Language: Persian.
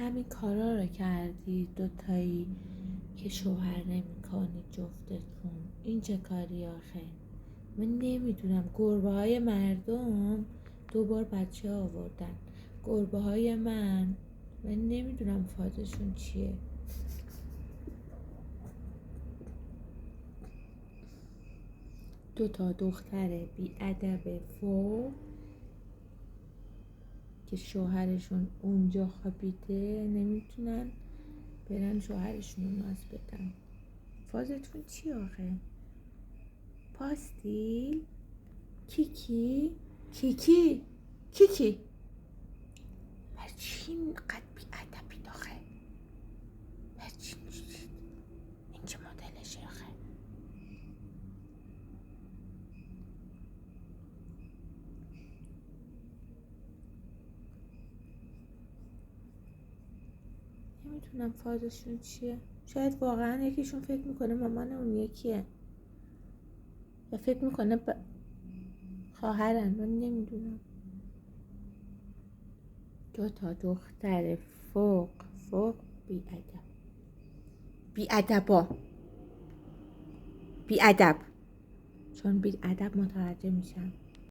همین کارا رو کردی دوتایی که شوهر نمی‌کنی جفتتون. این چه کاری آخه؟ من نمیدونم. گربه های مردم 2 بار بچه آوردن. گربه های من نمیدونم فازشون چیه. دوتا دختر بی‌ادب فوق که شوهرشون اونجا خوابیده نمیتونن برن شوهرشون رو ناز بدن. فازتون چی آخه؟ پاستیل؟ کیکی؟ کیکی؟ کیکی؟ برای چی اینقدر بی‌ادبید آخه؟ برای چی؟ این چه مدلشه آخه؟ نمیتونم فازشون چیه. شاید واقعا یکیشون فکر میکنه مامان اون یکیه، یا فکر میکنه خواهرن. من نمیدونم. 2 تا دختر فوق بی‌ادب. بی‌ادبا. بی‌ادب. چون بی‌ادب متوجه میشم.